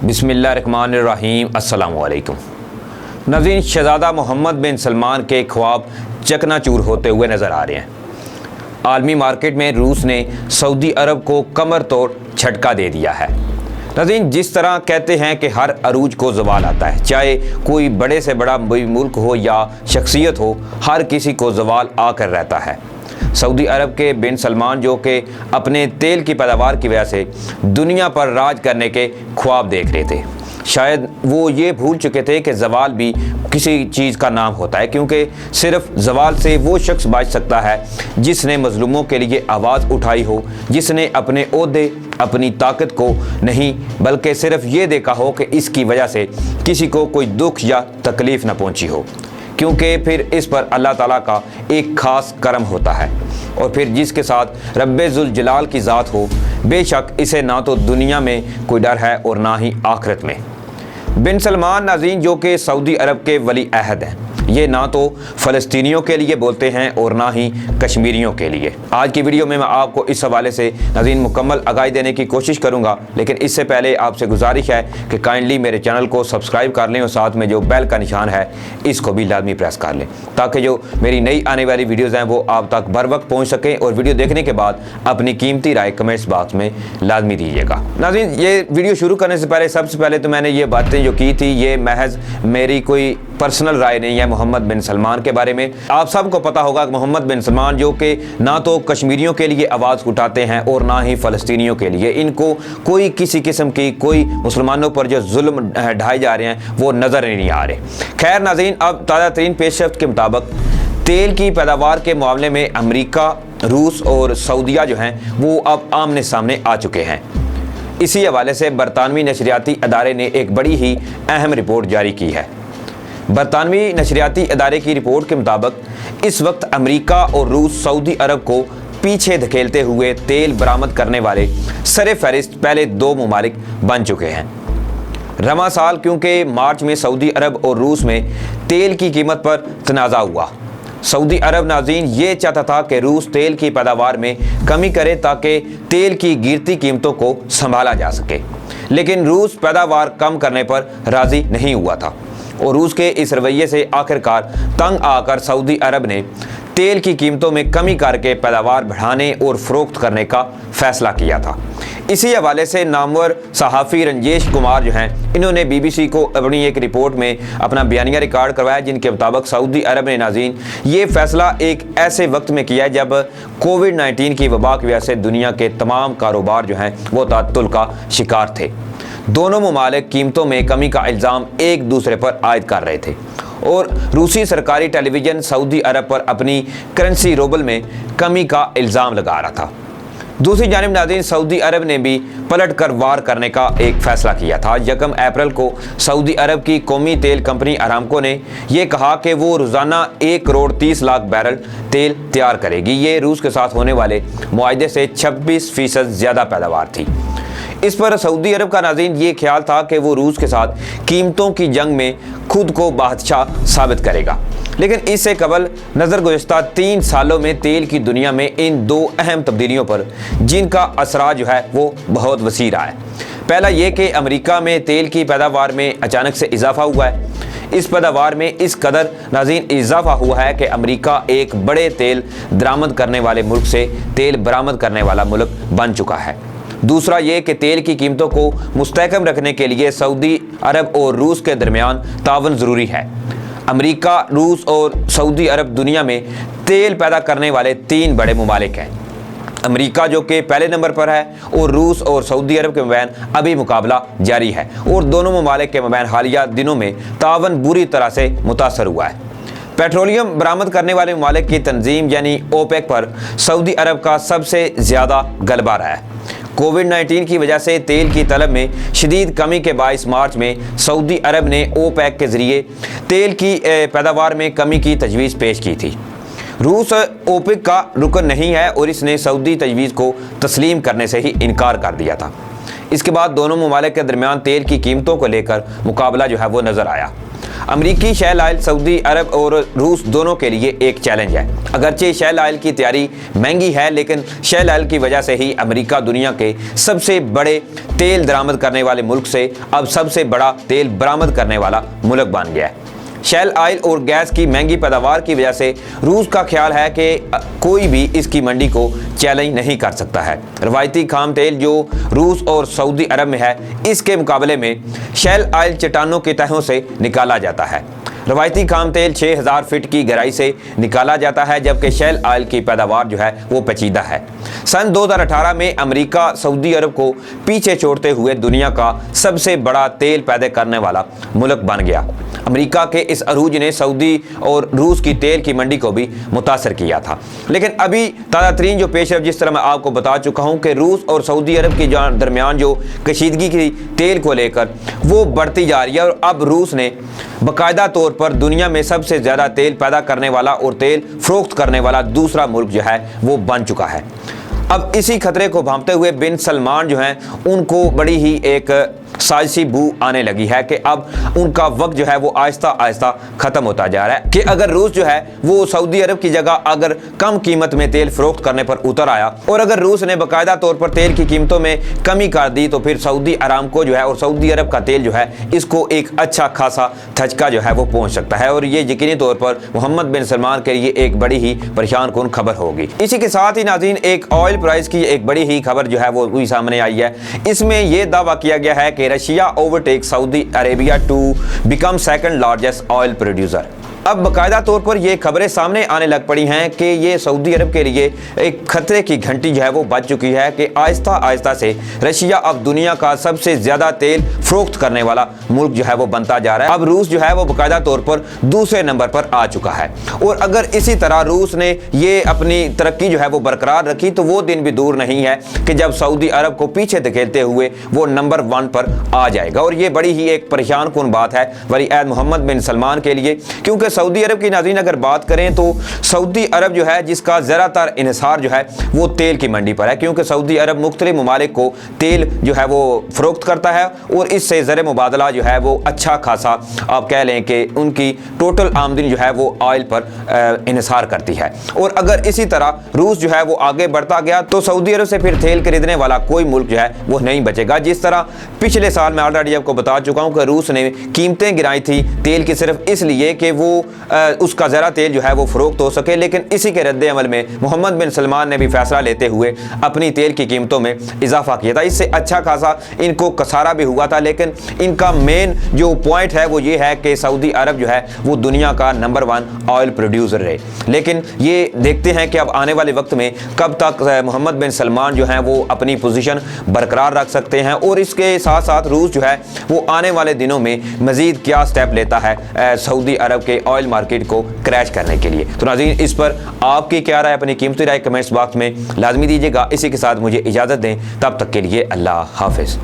बिस्मिल्लाहिर्रहमानिर्रहीम। अस्सलामु अलैकुम नाज़रीन, शहज़ादा मोहम्मद बिन सलमान के ख्वाब चकनाचूर होते हुए नज़र आ रहे हैं। आलमी मार्केट में रूस ने सऊदी अरब को कमर तोड़ झटका दे दिया है। नाज़रीन, जिस तरह कहते हैं कि हर अरूज को ज़वाल आता है, चाहे कोई बड़े से बड़ा मुल्क हो या शख्सियत हो, हर किसी को ज़वाल आकर रहता है। सऊदी अरब के बिन सलमान जो कि अपने तेल की पैदावार की वजह से दुनिया पर राज करने के ख्वाब देख रहे थे, शायद वो ये भूल चुके थे कि ज़वाल भी किसी चीज़ का नाम होता है, क्योंकि सिर्फ ज़वाल से वो शख्स बच सकता है जिसने मज़लूमों के लिए आवाज़ उठाई हो, जिसने अपने ओहदे अपनी ताकत को नहीं बल्कि सिर्फ ये देखा हो कि इसकी वजह से किसी को कोई दुख या तकलीफ़ न पहुंची हो, क्योंकि फिर इस पर अल्लाह ताला का एक ख़ास करम होता है। और फिर जिसके साथ रब्बे ज़ुल जलाल की ज़ात हो, बेशक इसे ना तो दुनिया में कोई डर है और ना ही आखिरत में। बिन सलमान नाज़रीन जो कि सऊदी अरब के वली अहद हैं, ये ना तो फ़लस्तीनियों के लिए बोलते हैं और ना ही कश्मीरियों के लिए। आज की वीडियो में मैं आपको इस हवाले से नाज़रीन मुकम्मल आगाही देने की कोशिश करूंगा, लेकिन इससे पहले आपसे गुजारिश है कि काइंडली मेरे चैनल को सब्सक्राइब कर लें और साथ में जो बेल का निशान है इसको भी लाजमी प्रेस कर लें, ताकि जो मेरी नई आने वाली वीडियोज़ हैं वो आप तक बर वक्त पहुँच सकें। और वीडियो देखने के बाद अपनी कीमती राय कमेंट्स बॉक्स में लाजमी दीजिएगा। नाज़रीन, ये वीडियो शुरू करने से पहले सबसे पहले तो मैंने ये बातें जो की थी, ये महज मेरी कोई पर्सनल राय नहीं है मोहम्मद बिन सलमान के बारे में। आप सबको पता होगा कि मोहम्मद बिन सलमान जो कि ना तो कश्मीरियों के लिए आवाज़ उठाते हैं और ना ही फ़लस्तीनियों के लिए, इनको कोई किसी किस्म की कोई मुसलमानों पर जो जुल्म ढाए जा रहे हैं वो नज़र नहीं आ रहे। खैर नाज़रीन, अब ताज़ा तरीन पेशरफ्त के मुताबिक तेल की पैदावार के मामले में अमरीका, रूस और सऊदीया जो हैं वो अब आमने सामने आ चुके हैं। इसी हवाले से बरतानवी नशरियाती अदारे ने एक बड़ी ही अहम रिपोर्ट जारी की है। बरतानवी नशरियाती अदारे की रिपोर्ट के मुताबिक इस वक्त अमरीका और रूस सऊदी अरब को पीछे धकेलते हुए तेल बरामद करने वाले सरे फहरिस्त पहले दो ममालिक बन चुके हैं। रवां साल क्योंकि मार्च में सऊदी अरब और रूस में तेल की कीमत पर तनाज़ा हुआ। सऊदी अरब नाज़रीन ये चाहता था कि रूस तेल की पैदावार में कमी करे ताकि तेल की गिरती कीमतों को संभाला जा सके, लेकिन रूस पैदावार कम करने पर राज़ी नहीं हुआ था और रूस के इस रवैये से आखिरकार तंग आकर सऊदी अरब ने तेल की कीमतों में कमी करके पैदावार बढ़ाने और फ़रोख्त करने का फ़ैसला किया था। इसी हवाले से नामवर सहाफ़ी रंजेश कुमार जो हैं, इन्होंने BBC को अपनी एक रिपोर्ट में अपना बयानिया रिकॉर्ड करवाया, जिनके मुताबिक सऊदी अरब ने नाज़रीन ये फ़ैसला एक ऐसे वक्त में किया जब कोविड-19 की वबा की वजह से दुनिया के तमाम कारोबार जो हैं वो तातुल का शिकार थे। दोनों ममालिक कीमतों में कमी का इल्ज़ाम एक दूसरे पर आयद कर रहे थे और रूसी सरकारी टेलीविज़न सऊदी अरब पर अपनी करेंसी रूबल में कमी का इल्ज़ाम लगा रहा था। दूसरी जानिब नाज़रीन सऊदी अरब ने भी पलट कर वार करने का एक फ़ैसला किया था। 1 अप्रैल को सऊदी अरब की कौमी तेल कंपनी अरामको ने यह कहा कि वो रोज़ाना 1 करोड़ 30 लाख बैरल तेल तैयार करेगी। ये रूस के साथ होने वाले मुआहदे से 26% ज़्यादा पैदावार थी। इस पर सऊदी अरब का नाज़रीन ये ख्याल था कि वो रूस के साथ कीमतों की जंग में खुद को बादशाह साबित करेगा, लेकिन इससे कबल नज़र गुज़श्ता 3 सालों में तेल की दुनिया में इन दो अहम तब्दीलियों पर जिनका असर जो है वो बहुत वसी रहा है। पहला ये कि अमेरिका में तेल की पैदावार में अचानक से इजाफा हुआ है। इस पैदावार में इस कदर नाज़रीन इजाफा हुआ है कि अमेरिका एक बड़े तेल दरामद करने वाले मुल्क से तेल बरामद करने वाला मुल्क बन चुका है। दूसरा ये कि तेल की कीमतों को मुस्तहकम रखने के लिए सऊदी अरब और रूस के दरमियान तावन ज़रूरी है। अमेरिका, रूस और सऊदी अरब दुनिया में तेल पैदा करने वाले 3 बड़े ममालिक हैं। अमेरिका जो कि पहले नंबर पर है और रूस और सऊदी अरब के मबैन अभी मुकाबला जारी है और दोनों ममालिक के मबैन हालिया दिनों में तावन बुरी तरह से मुतासर हुआ है। पेट्रोलियम बरामद करने वाले ममालिक की तंजीम यानी ओपेक पर सऊदी अरब का सबसे ज़्यादा गलबा रहा है। कोविड-19 की वजह से तेल की तलब में शदीद कमी के बाइस मार्च में सऊदी अरब ने ओपेक के ज़रिए तेल की पैदावार में कमी की तजवीज़ पेश की थी। रूस ओपेक का रुकन नहीं है और इसने सऊदी तजवीज़ को तस्लीम करने से ही इनकार कर दिया था। इसके बाद दोनों ममालिक के दरमियान तेल की कीमतों को लेकर मुकाबला जो है वो नज़र आया। امریکی شیل آئل سعودی عرب اور روس دونوں کے لیے ایک چیلنج ہے۔ اگرچہ شیل آئل کی تیاری مہنگی ہے، لیکن شیل آئل کی وجہ سے ہی امریکہ دنیا کے سب سے بڑے تیل درآمد کرنے والے ملک سے اب سب سے بڑا تیل برآمد کرنے والا ملک بن گیا ہے۔ شیل آئل اور گیس کی مہنگی پیداوار کی وجہ سے روس کا خیال ہے کہ کوئی بھی اس کی منڈی کو چیلنج نہیں کر سکتا ہے۔ روایتی خام تیل جو روس اور سعودی عرب میں ہے، اس کے مقابلے میں شیل آئل چٹانوں کی تہوں سے نکالا جاتا ہے۔ روایتی خام تیل 6000 فٹ کی گہرائی سے نکالا جاتا ہے، جبکہ شیل آئل کی پیداوار جو ہے وہ پیچیدہ ہے۔ سن 2018 میں امریکہ سعودی عرب کو پیچھے چھوڑتے ہوئے دنیا کا سب سے بڑا تیل پیدا کرنے والا ملک بن گیا۔ امریکہ کے اس عروج نے سعودی اور روس کی تیل کی منڈی کو بھی متاثر کیا تھا، لیکن ابھی تازہ ترین جو پیش رفت، جس طرح میں آپ کو بتا چکا ہوں کہ روس اور سعودی عرب کے درمیان جو کشیدگی کی تیل کو لے کر وہ بڑھتی جا رہی ہے، اور اب روس نے باقاعدہ طور پر دنیا میں سب سے زیادہ تیل پیدا کرنے والا اور تیل فروخت کرنے والا دوسرا ملک جو ہے وہ بن چکا ہے۔ اب اسی خطرے کو بھانپتے ہوئے بن سلمان جو ہیں ان کو بڑی ہی ایک سازشی بو آنے لگی ہے کہ اب ان کا وقت جو ہے وہ آہستہ آہستہ ختم ہوتا جا رہا ہے کہ اگر روس جو ہے وہ سعودی عرب کی جگہ اگر کم قیمت میں تیل فروخت کرنے پر اتر آیا، اور اگر روس نے باقاعدہ طور پر تیل کی قیمتوں میں کمی کر دی، تو پھر سعودی ارامکو جو ہے اور سعودی عرب کا تیل جو ہے اس کو ایک اچھا خاصا دھچکا جو ہے وہ پہنچ سکتا ہے، اور یہ یقینی طور پر محمد بن سلمان کے لیے ایک بڑی ہی پریشان کن خبر ہوگی۔ اسی کے ساتھ ہی ناظرین ایک آئل پرائز کی ایک بڑی ہی خبر جو ہے وہ بھی سامنے آئی ہے۔ اس میں یہ دعویٰ کیا گیا ہے کہ Russia overtakes Saudi Arabia to become second largest oil producer۔ اب باقاعدہ طور پر یہ خبریں سامنے آنے لگ پڑی ہیں کہ یہ سعودی عرب کے لیے ایک خطرے کی گھنٹی جو ہے وہ بج چکی ہے کہ آہستہ آہستہ سے رشیا اب دنیا کا سب سے زیادہ تیل فروخت کرنے والا ملک جو ہے وہ بنتا جا رہا ہے۔ اب روس جو ہے وہ باقاعدہ طور پر دوسرے نمبر پر آ چکا ہے، اور اگر اسی طرح روس نے یہ اپنی ترقی جو ہے وہ برقرار رکھی تو وہ دن بھی دور نہیں ہے کہ جب سعودی عرب کو پیچھے دھکیلتے ہوئے وہ نمبر 1 پر آ جائے گا، اور یہ بڑی ہی ایک پریشان کن بات ہے ولی عہد محمد بن سلمان کے لیے، کیونکہ سعودی عرب کی ناظرین اگر بات کریں تو سعودی عرب جو ہے جس کا زیادہ تر انحصار جو ہے وہ تیل کی منڈی پر ہے، کیونکہ سعودی عرب مختلف ممالک کو تیل جو ہے وہ فروخت کرتا ہے، اور اس سے زر مبادلہ جو ہے وہ اچھا خاصا آپ کہہ لیں کہ ان کی ٹوٹل آمدنی جو ہے وہ آئل پر انحصار کرتی ہے۔ اور اگر اسی طرح روس جو ہے وہ آگے بڑھتا گیا تو سعودی عرب سے پھر تیل خریدنے والا کوئی ملک جو ہے وہ نہیں بچے گا۔ جس طرح پچھلے سال میں آلریڈی آپ کو بتا چکا ہوں کہ روس نے قیمتیں گرائی تھی تیل کی صرف اس لیے کہ وہ اس کا ذرا تیل جو ہے وہ فروخت ہو سکے، لیکن اسی کے رد عمل میں محمد بن سلمان نے بھی فیصلہ لیتے ہوئے اپنی تیل کی قیمتوں میں اضافہ کیا تھا۔ اس سے اچھا خاصا ان کو خسارہ بھی ہوا تھا، لیکن ان کا مین جو پوائنٹ ہے وہ یہ ہے کہ سعودی عرب جو ہے وہ دنیا کا نمبر 1 آئل پروڈیوسر رہے۔ لیکن یہ دیکھتے ہیں کہ اب آنے والے وقت میں کب تک محمد بن سلمان جو ہیں وہ اپنی پوزیشن برقرار رکھ سکتے ہیں، اور اس کے ساتھ ساتھ روس جو ہے وہ آنے والے دنوں میں مزید کیا سٹیپ لیتا ہے سعودی عرب کے آئل مارکیٹ کو کریش کرنے کے لیے۔ تو ناظرین اس پر آپ کی کیا رائے، اپنی قیمتی رائے کمنٹس باکس میں لازمی دیجیے گا۔ اسی کے ساتھ مجھے اجازت دیں، تب تک کے لیے اللہ حافظ۔